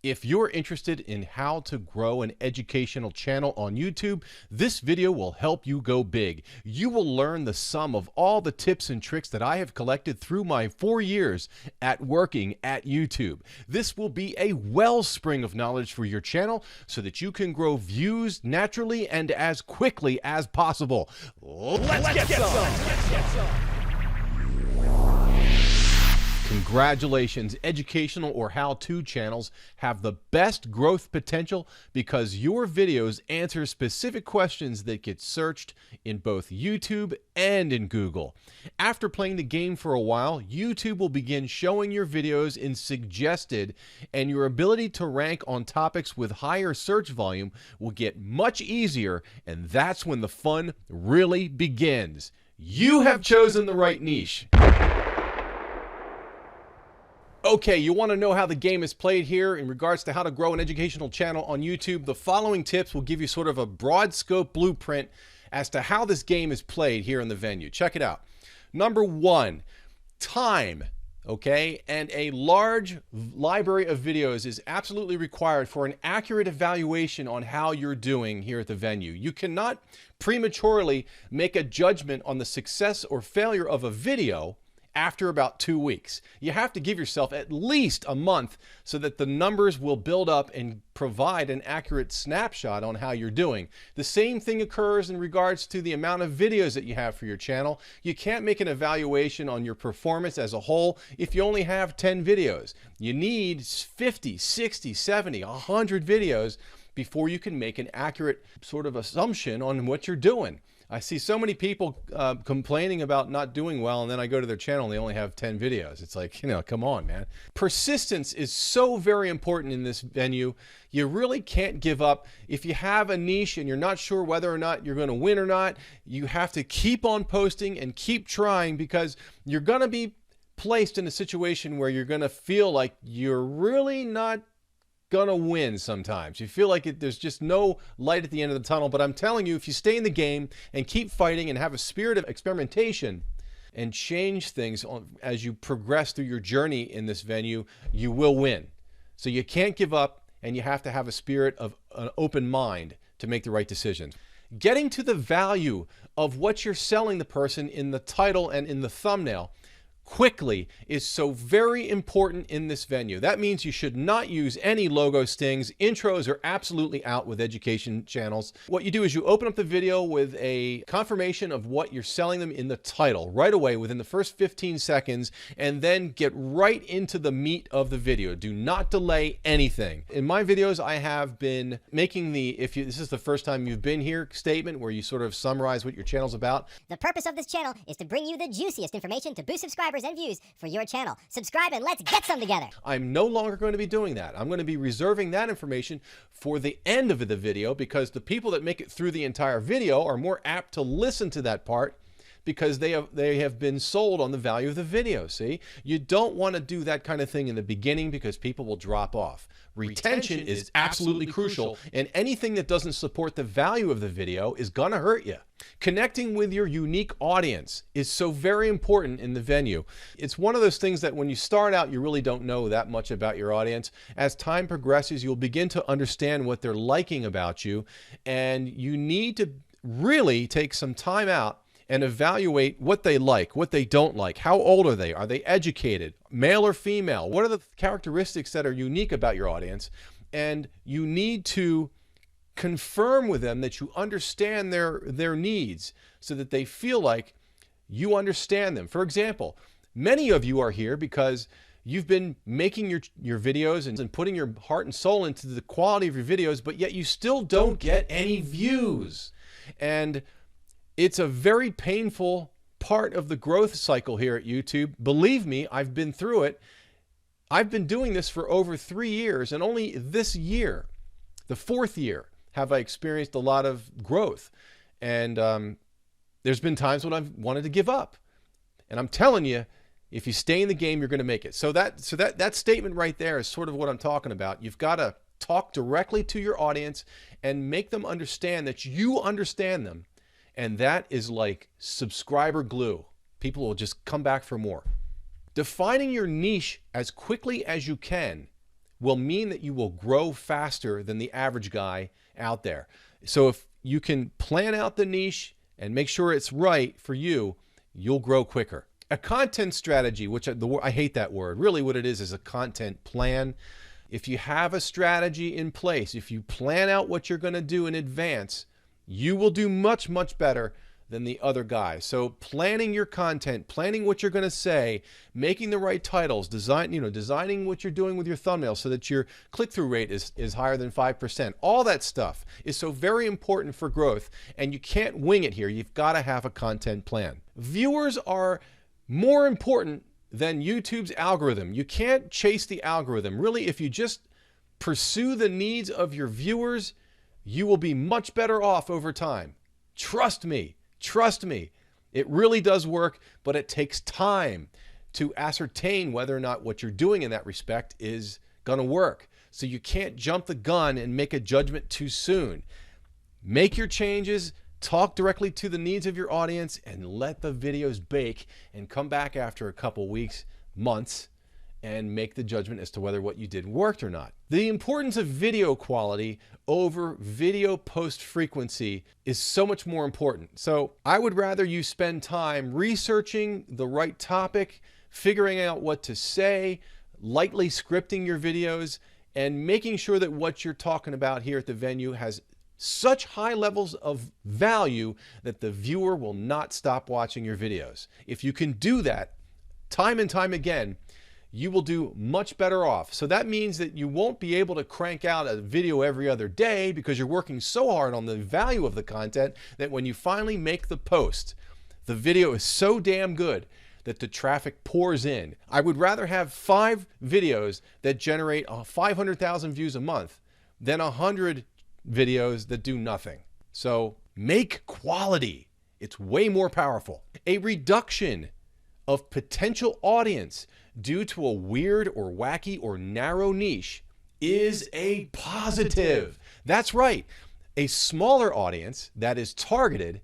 If you're interested in how to grow an educational channel on YouTube, this video will help you go big. You will learn the sum of all the tips and tricks that I have collected through my 4 years at working at YouTube. This will be a wellspring of knowledge for your channel so that you can grow views naturally and as quickly as possible. Let's get some! Congratulations, educational or how-to channels have the best growth potential because your videos answer specific questions that get searched in both YouTube and in Google. After playing the game for a while, YouTube will begin showing your videos in suggested, and your ability to rank on topics with higher search volume will get much easier, and that's when the fun really begins. You have chosen the right niche. Okay, you want to know how the game is played here in regards to how to grow an educational channel on YouTube? The following tips will give you sort of a broad scope blueprint as to how this game is played here in the venue. Check it out. Number one, time. Okay, and a large library of videos is absolutely required for an accurate evaluation on how you're doing here at the venue. You cannot prematurely make a judgment on the success or failure of a video after about 2 weeks. You have to give yourself at least a month so that the numbers will build up and provide an accurate snapshot on how you're doing. The same thing occurs in regards to the amount of videos that you have for your channel. You can't make an evaluation on your performance as a whole if you only have 10 videos. You need 50, 60, 70, 100 videos before you can make an accurate sort of assumption on what you're doing. I see so many people complaining about not doing well, and then I go to their channel and they only have 10 videos. It's like, you know, come on, man. Persistence is so very important in this venue. You really can't give up. If you have a niche and you're not sure whether or not you're going to win or not, you have to keep on posting and keep trying, because you're going to be placed in a situation where you're going to feel like you're really not gonna win sometimes. You feel like there's just no light at the end of the tunnel, but I'm telling you, if you stay in the game and keep fighting and have a spirit of experimentation and change things as you progress through your journey in this venue, you will win. So you can't give up, and you have to have a spirit of an open mind to make the right decisions. Getting to the value of what you're selling the person in the title and in the thumbnail quickly is so very important in this venue. That means you should not use any logo stings. Intros are absolutely out with education channels. What you do is you open up the video with a confirmation of what you're selling them in the title right away within the first 15 seconds, and then get right into the meat of the video. Do not delay anything. In my videos, I have been making this is the first time you've been here statement where you sort of summarize what your channel's about. The purpose of this channel is to bring you the juiciest information to boost subscribers and views for your channel. Subscribe and let's get some together. I'm no longer going to be doing that. I'm going to be reserving that information for the end of the video, because the people that make it through the entire video are more apt to listen to that part because they have been sold on the value of the video. See, you don't want to do that kind of thing in the beginning because people will drop off. Retention is absolutely crucial, and anything that doesn't support the value of the video is gonna hurt you. Connecting with your unique audience is so very important in the venue. It's one of those things that when you start out, you really don't know that much about your audience. As time progresses, you'll begin to understand what they're liking about you, and you need to really take some time out and evaluate what they like, what they don't like. How old are they? Are they educated? Male or female? What are the characteristics that are unique about your audience? And you need to confirm with them that you understand their needs so that they feel like you understand them. For example, many of you are here because you've been making your videos and putting your heart and soul into the quality of your videos, but yet you still don't get any views. And it's a very painful part of the growth cycle here at YouTube. Believe me, I've been through it. I've been doing this for over 3 years, and only this year, the 4th year, have I experienced a lot of growth. And there's been times when I've wanted to give up. And I'm telling you, if you stay in the game, you're going to make it. So that statement right there is sort of what I'm talking about. You've got to talk directly to your audience and make them understand that you understand them. And that is like subscriber glue. People will just come back for more. Defining your niche as quickly as you can will mean that you will grow faster than the average guy out there. So if you can plan out the niche and make sure it's right for you, you'll grow quicker. A content strategy, which I hate that word. Really what it is a content plan. If you have a strategy in place, if you plan out what you're going to do in advance, you will do much, much better than the other guy. So planning your content, planning what you're going to say, making the right titles, designing what you're doing with your thumbnail so that your click-through rate is higher than 5%. All that stuff is so very important for growth, and you can't wing it here. You've got to have a content plan. Viewers are more important than YouTube's algorithm. You can't chase the algorithm. Really, if you just pursue the needs of your viewers, you will be much better off over time. Trust me. Trust me, it really does work, but it takes time to ascertain whether or not what you're doing in that respect is going to work. So you can't jump the gun and make a judgment too soon. Make your changes, talk directly to the needs of your audience, and let the videos bake, and come back after a couple weeks, months, and make the judgment as to whether what you did worked or not. The importance of video quality over video post frequency is so much more important. So I would rather you spend time researching the right topic, figuring out what to say, lightly scripting your videos, and making sure that what you're talking about here at the venue has such high levels of value that the viewer will not stop watching your videos. If you can do that time and time again, you will do much better off. So that means that you won't be able to crank out a video every other day because you're working so hard on the value of the content that when you finally make the post, the video is so damn good that the traffic pours in. I would rather have 5 videos that generate 500,000 views a month than 100 videos that do nothing. So make quality. It's way more powerful. A reduction of potential audience due to a weird or wacky or narrow niche is a positive. That's right. A smaller audience that is targeted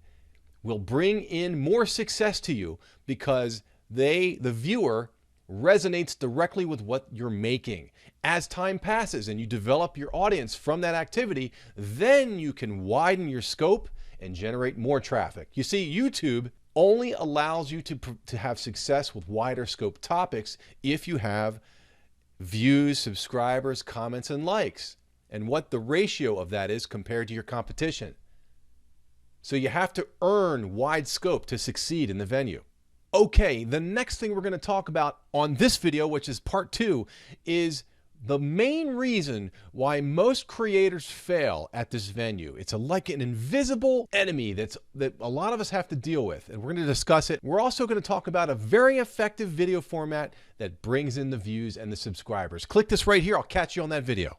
will bring in more success to you because the viewer resonates directly with what you're making. As time passes and you develop your audience from that activity, then you can widen your scope and generate more traffic. You see, YouTube only allows you to have success with wider scope topics if you have views, subscribers, comments, and likes, and what the ratio of that is compared to your competition. So you have to earn wide scope to succeed in the venue. Okay, the next thing we're going to talk about on this video, which is part 2, is the main reason why most creators fail at this venue. It's like an invisible enemy that a lot of us have to deal with, and we're going to discuss it. We're also going to talk about a very effective video format that brings in the views and the subscribers. Click this right here. I'll catch you on that video.